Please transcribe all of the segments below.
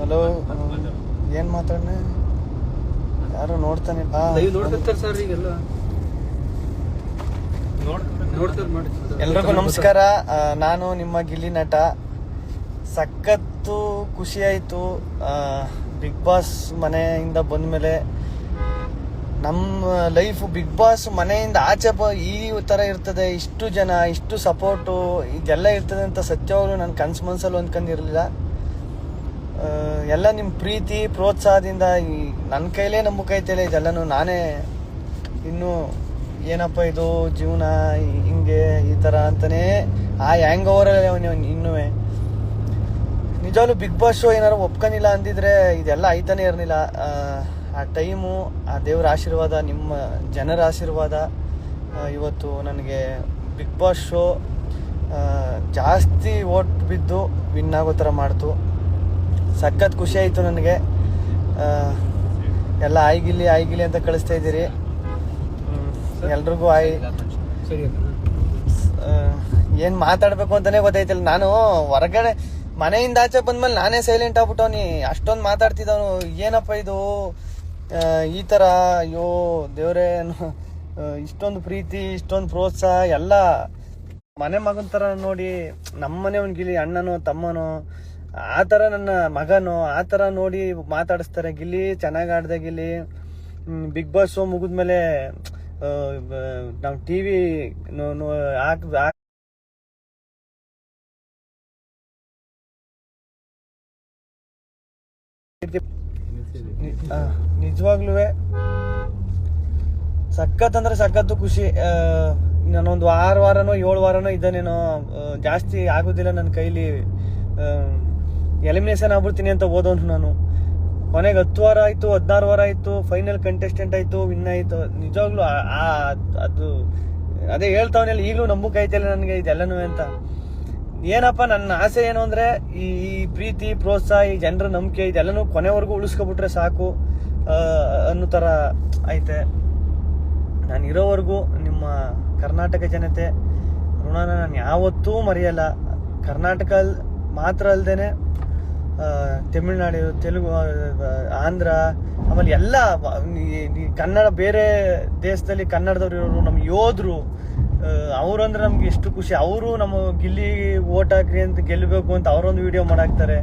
Hello, ಏನು ಮಾತಾಡೋಣ? ಯಾರು ನೋಡ್ತಾನೆ? ನೋಡ್ತಾರೆ ಸರ್, ಈಗೆಲ್ಲ ಎಲ್ರಿಗೂ ನಮಸ್ಕಾರ. ನಾನು ನಿಮ್ಮ ಗಿಲ್ಲಿ ನಟ. ಸಖತ್ತು ಖುಷಿ ಆಯಿತು ಬಿಗ್ ಬಾಸ್ ಮನೆಯಿಂದ ಬಂದಮೇಲೆ. ನಮ್ಮ ಲೈಫ್ ಬಿಗ್ ಬಾಸ್ ಮನೆಯಿಂದ ಆಚೆ ಈ ಥರ ಇರ್ತದೆ, ಇಷ್ಟು ಜನ, ಇಷ್ಟು ಸಪೋರ್ಟು, ಇದೆಲ್ಲ ಇರ್ತದೆ ಅಂತ ಸತ್ಯವಾಗ್ಲೂ ನನ್ನ ಕನಸು ಮನಸ್ಸಲ್ಲೂ ಅಂದ್ಕೊಂಡಿರಲಿಲ್ಲ. ಎಲ್ಲ ನಿಮ್ಮ ಪ್ರೀತಿ ಪ್ರೋತ್ಸಾಹದಿಂದ ನನ್ನ ಕೈಲೇ ನಂಬಕೈತಿಲ್ಲ ಇದೆಲ್ಲನೂ. ನಾನೇ ಇನ್ನೂ ಏನಪ್ಪ ಇದು ಜೀವನ ಹಿಂಗೆ ಈ ಥರ ಅಂತಲೇ ಆ ಹ್ಯಾಂಗ್ ಓವರಲ್ಲಿ ಇನ್ನೂ ನಿಜವಾಗ್ಲೂ ಬಿಗ್ ಬಾಸ್ ಶೋ ಏನಾರು ಒಪ್ಕೊಂಡಿಲ್ಲ ಅಂದಿದ್ರೆ ಇದೆಲ್ಲ ಆಯ್ತಾನೆ ಇರಲಿಲ್ಲ. ಆ ಟೈಮು, ಆ ದೇವ್ರ ಆಶೀರ್ವಾದ, ನಿಮ್ಮ ಜನರ ಆಶೀರ್ವಾದ ಇವತ್ತು ನನಗೆ ಬಿಗ್ ಬಾಸ್ ಶೋ ಜಾಸ್ತಿ ಓಟ್ ಬಿದ್ದು ವಿನ್ ಆಗೋ ಥರ ಮಾಡ್ತು. ಸಖತ್ ಖುಷಿ ಆಯಿತು ನನಗೆ. ಎಲ್ಲ ಆಯ್ಗಿಲಿ ಅಂತ ಕಳಿಸ್ತಾ ಇದ್ದೀರಿ. ಎಲ್ರಿಗೂ ಏನು ಮಾತಾಡಬೇಕು ಅಂತಲೇ ಗೊತ್ತಾಯ್ತಿಲ್ಲ. ನಾನು ಹೊರಗಡೆ ಮನೆಯಿಂದ ಆಚೆ ಬಂದ್ಮೇಲೆ ನಾನೇ ಸೈಲೆಂಟ್ ಆಗ್ಬಿಟ್ಟವ್ನಿ. ಅಷ್ಟೊಂದು ಮಾತಾಡ್ತಿದ್ದವನು, ಏನಪ್ಪ ಇದು ಈ ಥರ, ಅಯ್ಯೋ ದೇವರೇ, ಇಷ್ಟೊಂದು ಪ್ರೀತಿ, ಇಷ್ಟೊಂದು ಪ್ರೋತ್ಸಾಹ ಎಲ್ಲ ಮನೆ ಮಗನ ಥರ ನೋಡಿ. ನಮ್ಮನೆ ಒಂದು ಗಿಲ್ಲಿ ಅಣ್ಣನೋ ತಮ್ಮನೋ ಆ ಥರ, ನನ್ನ ಮಗನೋ ಆ ಥರ ನೋಡಿ ಮಾತಾಡಿಸ್ತಾರೆ. ಗಿಲ್ಲಿ ಚೆನ್ನಾಗಿ ಆಡ್ದೆ ಗಿಲ್ಲಿ. ಬಿಗ್ ಬಾಸ್ ಶೋ ಮುಗಿದ್ಮೇಲೆ ನಾವು ಟಿ ವಿ ನಿಜವಾಗ್ಲೂ ಸಖತ್ ಅಂದ್ರೆ ಸಖತ್ತು ಖುಷಿ. ನಾನೊಂದು 6 ವಾರನೋ 7 ವಾರನೋ ಇದ್ದಾನೇನೋ, ಜಾಸ್ತಿ ಆಗೋದಿಲ್ಲ ನನ್ನ ಕೈಲಿ. ಎಲಿಮಿನೇಷನ್ ಆಗ್ಬಿಡ್ತೀನಿ ಅಂತ ಓದೋನು ನಾನು. ಕೊನೆಗೆ 10 ವಾರ ಆಯಿತು, 16 ವಾರ ಆಯಿತು, ಫೈನಲ್ ಕಂಟೆಸ್ಟೆಂಟ್ ಆಯಿತು, ವಿನ್ ಆಯಿತು. ನಿಜವಾಗ್ಲೂ ಅದು ಅದೇ ಹೇಳ್ತಾವನೆಲ್ಲ, ಈಗಲೂ ನಂಬಕಾಯ್ತಿಲ್ಲ ನನಗೆ ಇದೆಲ್ಲನೂ ಅಂತ. ಏನಪ್ಪ ನನ್ನ ಆಸೆ ಏನು ಅಂದರೆ ಈ ಪ್ರೀತಿ ಪ್ರೋತ್ಸಾಹ, ಈ ಜನರ ನಂಬಿಕೆ ಇದೆಲ್ಲನೂ ಕೊನೆವರೆಗೂ ಉಳಿಸ್ಕೊಬಿಟ್ರೆ ಸಾಕು ಅನ್ನೋ ಥರ ಐತೆ. ನಾನು ಇರೋವರೆಗೂ ನಿಮ್ಮ ಕರ್ನಾಟಕ ಜನತೆ ಋಣನ ನಾನು ಯಾವತ್ತೂ ಮರೆಯಲ್ಲ. ಕರ್ನಾಟಕ ಮಾತ್ರ ಅಲ್ಲದೆ ತಮಿಳ್ನಾಡು, ತೆಲುಗು, ಆಂಧ್ರ, ಆಮೇಲೆ ಎಲ್ಲ ಕನ್ನಡ, ಬೇರೆ ದೇಶದಲ್ಲಿ ಕನ್ನಡದವ್ರು ಇರೋರು, ನಮ್ಮ ಯೋಧರು, ಅವರಂದ್ರೆ ನಮ್ಗೆ ಎಷ್ಟು ಖುಷಿ. ಅವರು ನಮ್ಮ ಗಿಲ್ಲಿ ಓಟ್ ಹಾಕ್ರಿ ಅಂತ ಗೆಲ್ಲಬೇಕು ಅಂತ ಅವರೊಂದು ವಿಡಿಯೋ ಮಾಡಾಕ್ತಾರೆ.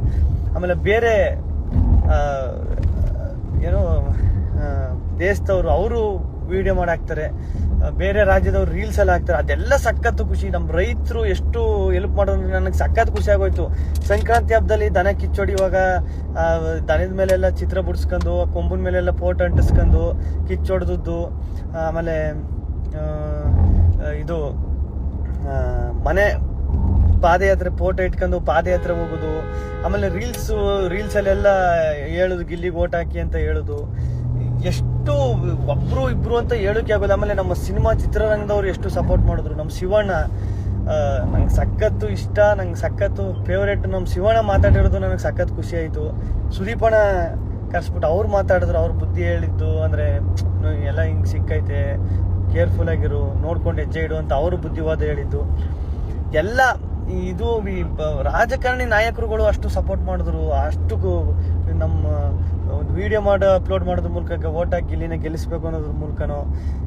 ಆಮೇಲೆ ಬೇರೆ ಏನೋ ದೇಶದವರು ಅವರು ವಿಡಿಯೋ ಮಾಡಾಕ್ತಾರೆ. ಬೇರೆ ರಾಜ್ಯದವ್ರು ರೀಲ್ಸ್ ಎಲ್ಲ ಹಾಕ್ತಾರೆ. ಅದೆಲ್ಲ ಸಖತ್ತು ಖುಷಿ. ನಮ್ಮ ರೈತರು ಎಷ್ಟು ಹೆಲ್ಪ್ ಮಾಡೋದು ನನಗೆ ಸಖತ್ ಖುಷಿ ಆಗೋಯ್ತು. ಸಂಕ್ರಾಂತಿ ಹಬ್ಬದಲ್ಲಿ ದನ ಕಿಚ್ಚೊಡಿಯುವಾಗ ದನದ ಮೇಲೆಲ್ಲ ಚಿತ್ರ ಬಿಡಿಸ್ಕೊಂಡು, ಕೊಂಬಿನ ಮೇಲೆಲ್ಲ ಫೋಟೋ ಅಂಟಿಸ್ಕೊಂಡು ಕಿಚ್ಚೊಡ್ದದ್ದು, ಆಮೇಲೆ ಇದು ಮನೆ ಪಾದಯಾತ್ರೆ ಫೋಟೋ ಇಟ್ಕೊಂಡು ಪಾದಯಾತ್ರೆ ಹೋಗೋದು, ಆಮೇಲೆ ರೀಲ್ಸಲ್ಲೆಲ್ಲ ಹೇಳೋದು ಗಿಲ್ಲಿಗೆ ಓಟ್ ಹಾಕಿ ಅಂತ ಹೇಳೋದು. ಎಷ್ಟು ಒಬ್ರು ಇಬ್ರು ಅಂತ ಹೇಳೋಕೆ ಆಗೋದು. ಆಮೇಲೆ ನಮ್ಮ ಸಿನಿಮಾ ಚಿತ್ರರಂಗದವ್ರು ಎಷ್ಟು ಸಪೋರ್ಟ್ ಮಾಡಿದ್ರು. ನಮ್ಮ ಶಿವಣ್ಣ ನಂಗೆ ಸಖತ್ತು ಇಷ್ಟ, ನಂಗೆ ಸಖತ್ತು ಫೇವ್ರೇಟ್. ನಮ್ಮ ಶಿವಣ್ಣ ಮಾತಾಡಿರೋದು ನನಗೆ ಸಖತ್ ಖುಷಿ ಆಯಿತು. ಸುದೀಪಣ್ಣ ಕರ್ಸ್ಬಿಟ್ಟು ಅವ್ರು ಮಾತಾಡಿದ್ರು, ಅವ್ರ ಬುದ್ಧಿ ಹೇಳಿದ್ದು ಅಂದರೆ ಎಲ್ಲ ಹಿಂಗೆ ಸಿಕ್ಕೈತೆ, ಕೇರ್ಫುಲ್ ಆಗಿರು, ನೋಡ್ಕೊಂಡು ಹೆಜ್ಜೆ ಇಡು ಅಂತ ಅವರು ಬುದ್ಧಿವಾದ ಹೇಳಿದ್ದು ಎಲ್ಲ. ಇದು ರಾಜಕಾರಣಿ ನಾಯಕರುಗಳು ಅಷ್ಟು ಸಪೋರ್ಟ್ ಮಾಡಿದ್ರು. ಅಷ್ಟು ನಮ್ಮ ಒಂದು ವಿಡಿಯೋ ಅಪ್ಲೋಡ್ ಮಾಡೋದ್ರ ಮೂಲಕ ಓಟ್ ಹಾಕಿ ಗಿಲ್ಲಿನ ಗೆಲ್ಲಿಸ್ಬೇಕು ಅನ್ನೋದ್ರ ಮೂಲಕನೋ,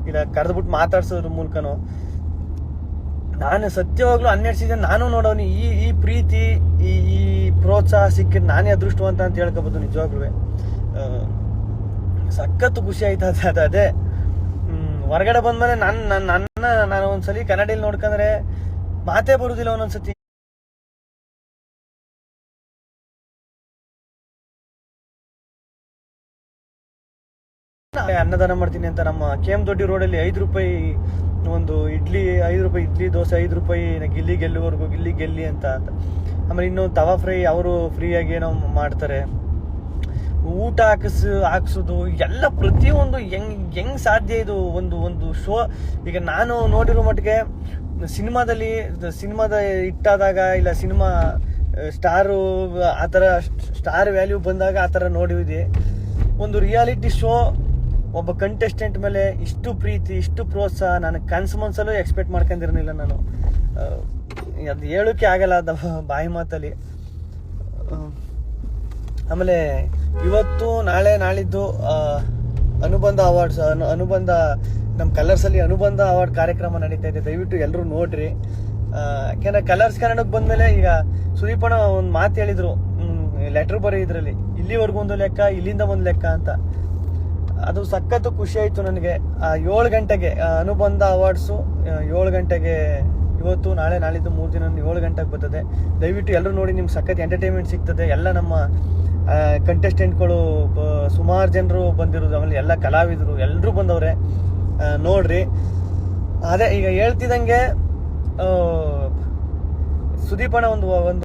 ಇಲ್ಲ ಕರೆದ್ಬಿಟ್ಟು ಮಾತಾಡ್ಸೋದ್ರ ಮೂಲಕನೋ, ನಾನು ಸತ್ಯವಾಗ್ಲೂ 12 ಸೀಸನ್ ನಾನು ನೋಡೋನಿ. ಈ ಪ್ರೀತಿ, ಈ ಪ್ರೋತ್ಸಾಹ ಸಿಕ್ಕಿದ್ದು ನಾನೇ ಅದೃಷ್ಟವಂತ ಅಂತ ಹೇಳ್ಕೋಬೋದು. ನಿಜವಾಗ್ಲೂ ಸಖತ್ತು ಖುಷಿ ಆಯ್ತು. ಅದೇ ಹೊರಗಡೆ ಬಂದ್ಮೇಲೆ ನಾನು ಒಂದ್ಸಲಿ ಕನ್ನಡಿಯಲ್ಲಿ ನೋಡ್ಕೊಂಡ್ರೆ ಮಾತೇ ಬರುದಿಲ್ಲ. ಒಂದೊಂದ್ಸತಿ ಅನ್ನದಾನ ಮಾಡ್ತೀನಿ ಅಂತ ನಮ್ಮ KM ದೊಡ್ಡಿ ರೋಡಲ್ಲಿ 5 ರೂಪಾಯಿ ಒಂದು ಇಡ್ಲಿ, 5 ರೂಪಾಯಿ ಇಡ್ಲಿ, ದೋಸೆ 5 ರೂಪಾಯಿ, ಗಿಲ್ಲಿ ಗೆಲ್ಲುವರೆಗೂ ಗಿಲ್ಲಿ ಗೆಲ್ಲಿ ಅಂತ. ಆಮೇಲೆ ಇನ್ನೊಂದು ತವಾ ಫ್ರೈ ಅವರು ಫ್ರೀಯಾಗಿ ಏನೋ ಮಾಡ್ತಾರೆ. ಊಟ ಹಾಕ್ಸೋದು ಎಲ್ಲ ಪ್ರತಿಯೊಂದು ಹೆಂಗ್ ಸಾಧ್ಯ ಇದು ಒಂದು ಶೋ. ಈಗ ನಾನು ನೋಡಿರೋ ಮಟ್ಟಿಗೆ ಸಿನಿಮಾದ ಹಿಟ್ಟಾದಾಗ, ಇಲ್ಲ ಸಿನಿಮಾ ಸ್ಟಾರು ಆ ಥರ ಸ್ಟಾರ್ ವ್ಯಾಲ್ಯೂ ಬಂದಾಗ ಆ ಥರ ನೋಡಿದ್ವಿ. ಒಂದು ರಿಯಾಲಿಟಿ ಶೋ, ಒಬ್ಬ ಕಂಟೆಸ್ಟೆಂಟ್ ಮೇಲೆ ಇಷ್ಟು ಪ್ರೀತಿ, ಇಷ್ಟು ಪ್ರೋತ್ಸಾಹ ನನಗೆ ಕನಸು ಮನಸ್ಸಲ್ಲೂ ಎಕ್ಸ್ಪೆಕ್ಟ್ ಮಾಡ್ಕೊಂಡಿರಲಿಲ್ಲ ನಾನು. ಅದು ಹೇಳೋಕ್ಕೆ ಆಗಲ್ಲ, ಅದು ಬಾಯಿ ಮಾತಲ್ಲಿ. ಆಮೇಲೆ ಇವತ್ತು ನಾಳೆ ನಾಳಿದ್ದು ಅನುಬಂಧ ಅವಾರ್ಡ್ಸ್ ಅನುಬಂಧ ನಮ್ಮ ಕಲರ್ಸಲ್ಲಿ ಅನುಬಂಧ ಅವಾರ್ಡ್ ಕಾರ್ಯಕ್ರಮ ನಡೀತಾ ಇದೆ. ದಯವಿಟ್ಟು ಎಲ್ಲರೂ ನೋಡ್ರಿ. ಯಾಕೆಂದ್ರೆ ಕಲರ್ಸ್ ಕನ್ನಡಕ್ಕೆ ಬಂದ್ಮೇಲೆ ಈಗ ಸುದೀಪಣ್ಣ ಒಂದು ಮಾತು ಹೇಳಿದ್ರು, ಲೆಟರ್ ಬರೆಯೋದ್ರಲ್ಲಿ ಇಲ್ಲಿವರೆಗೂ ಒಂದು ಲೆಕ್ಕ, ಇಲ್ಲಿಂದ ಒಂದು ಲೆಕ್ಕ ಅಂತ. ಅದು ಸಖತ್ತು ಖುಷಿ ಆಯ್ತು ನನಗೆ. 7 ಗಂಟೆಗೆ ಅನುಬಂಧ ಅವಾರ್ಡ್ಸು 7 ಗಂಟೆಗೆ ಇವತ್ತು ನಾಳೆ ನಾಳಿದ್ದು 3 ದಿನ 7 ಗಂಟೆಗೆ ಬರ್ತದೆ. ದಯವಿಟ್ಟು ಎಲ್ಲರೂ ನೋಡಿ, ನಿಮ್ಗೆ ಸಖತ್ ಎಂಟರ್ಟೈನ್ಮೆಂಟ್ ಸಿಗ್ತದೆ. ಎಲ್ಲ ನಮ್ಮ ಕಂಟೆಸ್ಟೆಂಟ್ಗಳು ಸುಮಾರು ಜನರು ಬಂದಿರೋದು, ಆಮೇಲೆ ಎಲ್ಲ ಕಲಾವಿದರು ಎಲ್ಲರೂ ಬಂದವ್ರೆ, ನೋಡ್ರಿ. ಅದೇ ಈಗ ಹೇಳ್ತಿದ್ದಂಗೆ ಸುದೀಪಣ್ಣ ಒಂದು